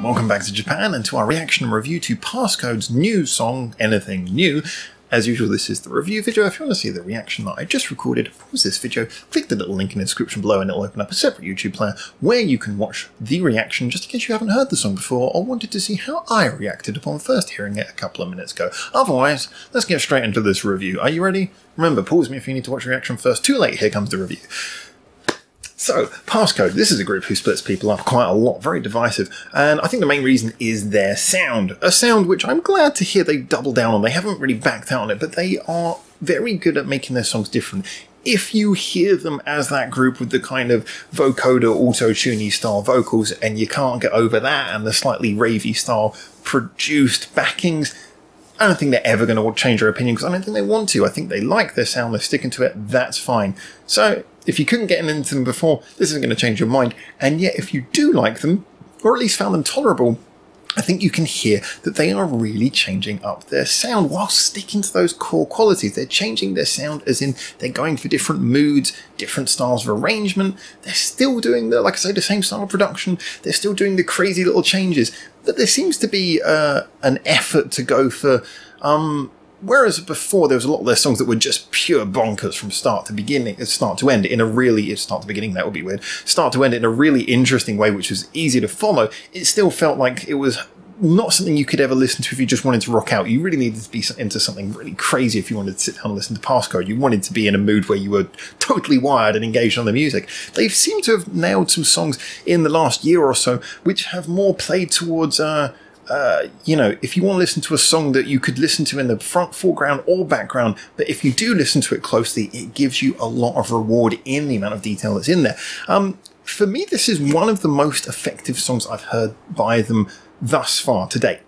welcome back to Japan and to our reaction and review to PASSCODE's new song, Anything New. As usual, this is the review video. If you want to see the reaction that I just recorded, pause this video, click the little link in the description below and it'll open up a separate YouTube player where you can watch the reaction just in case you haven't heard the song before or wanted to see how I reacted upon first hearing it a couple of minutes ago. Otherwise, let's get straight into this review. Are you ready? Remember, pause me if you need to watch the reaction first. Too late, here comes the review. So, PASSCODE, this is a group who splits people up quite a lot, very divisive, and I think the main reason is their sound. A sound which I'm glad to hear they double down on. They haven't really backed out on it, but they are very good at making their songs different. If you hear them as that group with the kind of vocoder, auto-tuney style vocals, and you can't get over that, and the slightly ravey style produced backings, I don't think they're ever going to change their opinion, because I don't think they want to. I think they like their sound, they're sticking to it, that's fine. So, if you couldn't get into them before, this isn't going to change your mind. And yet, if you do like them, or at least found them tolerable, I think you can hear that they are really changing up their sound while sticking to those core qualities. They're changing their sound as in they're going for different moods, different styles of arrangement. They're still doing the, like I say, the same style of production. They're still doing the crazy little changes. But there seems to be an effort to go for... Whereas before there was a lot of their songs that were just pure bonkers from start to end in a really, start to beginning, that would be weird, start to end in a really interesting way, which was easy to follow. It still felt like it was not something you could ever listen to if you just wanted to rock out. You really needed to be into something really crazy if you wanted to sit down and listen to PASSCODE. You wanted to be in a mood where you were totally wired and engaged on the music. They seem to have nailed some songs in the last year or so, which have more played towards... you know, if you want to listen to a song that you could listen to in the front, foreground or background, but if you do listen to it closely, it gives you a lot of reward in the amount of detail that's in there. For me, this is one of the most effective songs I've heard by them thus far to date.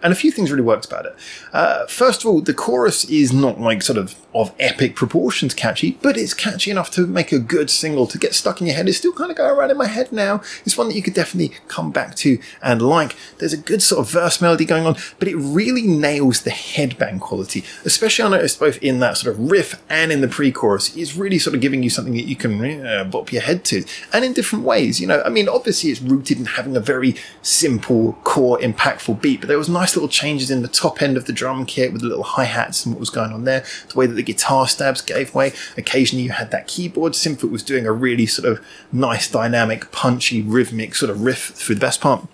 And a few things really worked about it. First of all, the chorus is not like sort of epic proportions catchy, but it's catchy enough to make a good single to get stuck in your head. It's still kind of going around in my head now. It's one that you could definitely come back to and like. There's a good sort of verse melody going on, but it really nails the headbang quality, especially I noticed both in that sort of riff and in the pre-chorus. It's really sort of giving you something that you can bop your head to, and in different ways. You know, I mean, obviously it's rooted in having a very simple, core, impactful beat, but there was nice little changes in the top end of the drum kit with the little hi-hats and what was going on there, the way that the guitar stabs gave way. Occasionally you had that keyboard synth that was doing a really sort of nice, dynamic, punchy, rhythmic sort of riff through the best part.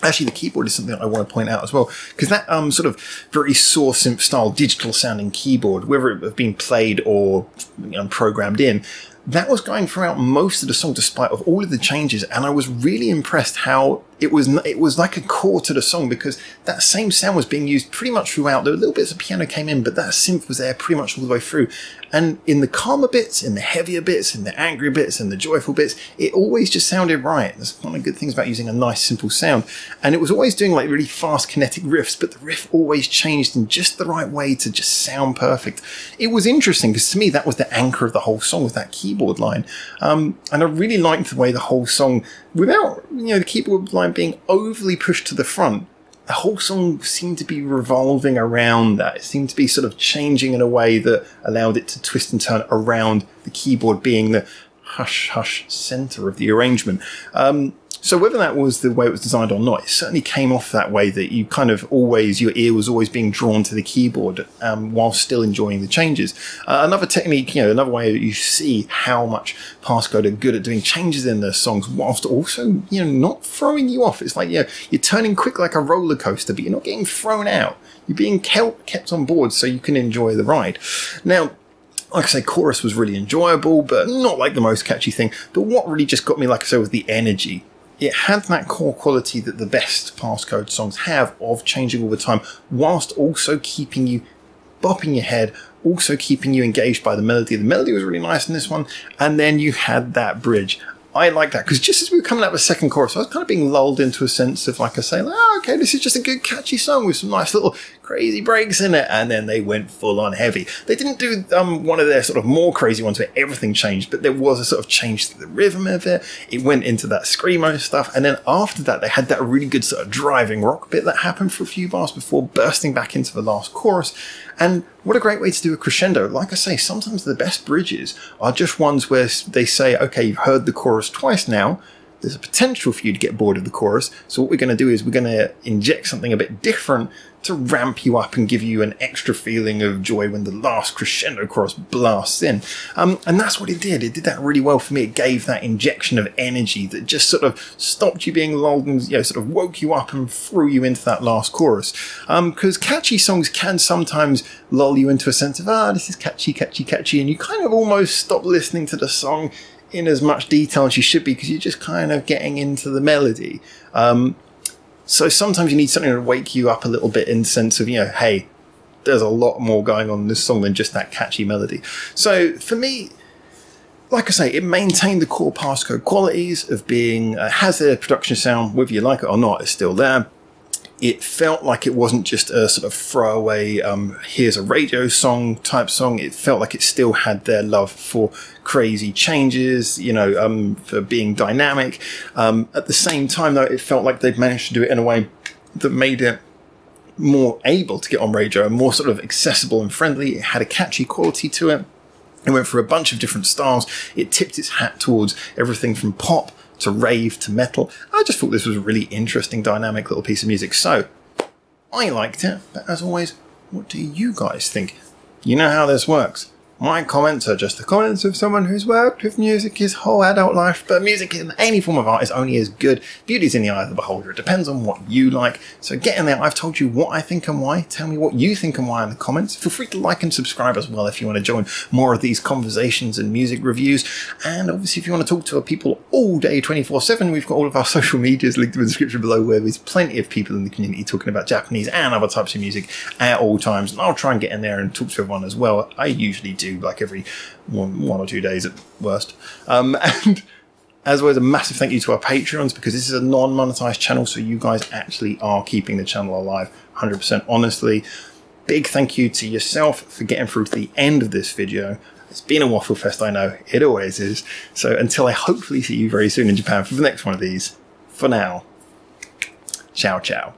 Actually, the keyboard is something I want to point out as well, because that sort of very saw synth style digital sounding keyboard, whether it have been played or programmed in, that was going throughout most of the song despite of all of the changes, and I was really impressed how it was like a core to the song, because that same sound was being used pretty much throughout. There were little bits of piano came in, but that synth was there pretty much all the way through. And in the calmer bits, in the heavier bits, in the angry bits, and the joyful bits, it always just sounded right. That's one of the good things about using a nice simple sound. And it was always doing like really fast kinetic riffs, but the riff always changed in just the right way to just sound perfect. It was interesting because to me that was the anchor of the whole song, with that keyboard line. And I really liked the way the whole song, without the keyboard line being overly pushed to the front, the whole song seemed to be revolving around that. It seemed to be sort of changing in a way that allowed it to twist and turn around the keyboard being the hush-hush center of the arrangement. So whether that was the way it was designed or not, it certainly came off that way, that you kind of always, your ear was always being drawn to the keyboard while still enjoying the changes. Another technique, another way you see how much PASSCODE are good at doing changes in their songs whilst also, not throwing you off. It's like, you're turning quick like a roller coaster, but you're not getting thrown out. You're being kept on board so you can enjoy the ride. Now, like I say, chorus was really enjoyable, but not like the most catchy thing. But what really just got me, like I say, was the energy. It had that core quality that the best PASSCODE songs have of changing all the time, whilst also keeping you bopping your head, also keeping you engaged by the melody. The melody was really nice in this one, and then you had that bridge. I like that, because just as we were coming out of the second chorus, I was kind of being lulled into a sense of, like I say, oh, okay, this is just a good catchy song with some nice little crazy breaks in it, and then they went full on heavy. They didn't do one of their sort of more crazy ones where everything changed, but there was a sort of change to the rhythm of it. It went into that screamo stuff, and then after that they had that really good sort of driving rock bit that happened for a few bars before bursting back into the last chorus. And what a great way to do a crescendo. Like I say, sometimes the best bridges are just ones where they say, okay, you've heard the chorus twice now, there's a potential for you to get bored of the chorus. So what we're going to do is we're going to inject something a bit different to ramp you up and give you an extra feeling of joy when the last crescendo chorus blasts in. And that's what it did. It did that really well for me. It gave that injection of energy that just sort of stopped you being lulled and, you know, sort of woke you up and threw you into that last chorus. Because catchy songs can sometimes lull you into a sense of, this is catchy, catchy, catchy, and you kind of almost stop listening to the song in as much detail as you should be because you're just kind of getting into the melody. So sometimes you need something to wake you up a little bit in the sense of, you know, hey, there's a lot more going on in this song than just that catchy melody. So for me, like I say, it maintained the core Passcode qualities of being, has their production sound, whether you like it or not, it's still there. It felt like it wasn't just a sort of throwaway, here's a radio song type song. It felt like it still had their love for crazy changes, you know, for being dynamic. At the same time, though, it felt like they'd managed to do it in a way that made it more able to get on radio and more sort of accessible and friendly. It had a catchy quality to it. It went for a bunch of different styles. It tipped its hat towards everything from pop to rave to metal. I just thought this was a really interesting, dynamic little piece of music. So, I liked it, but as always, what do you guys think? You know how this works. My comments are just the comments of someone who's worked with music his whole adult life, but music in any form of art is only as good. Beauty's in the eye of the beholder. It depends on what you like. So get in there. I've told you what I think and why. Tell me what you think and why in the comments. Feel free to like and subscribe as well if you want to join more of these conversations and music reviews. And obviously if you want to talk to people all day 24/7, we've got all of our social medias linked in the description below where there's plenty of people in the community talking about Japanese and other types of music at all times. And I'll try and get in there and talk to everyone as well. I usually do, like every one or 2 days at worst. And as always, a massive thank you to our Patreons, because this is a non-monetized channel, so you guys actually are keeping the channel alive 100% honestly. Big thank you to yourself for getting through to the end of this video. It's been a waffle fest, I know, it always is. So until I hopefully see you very soon in Japan for the next one of these, for now, ciao ciao.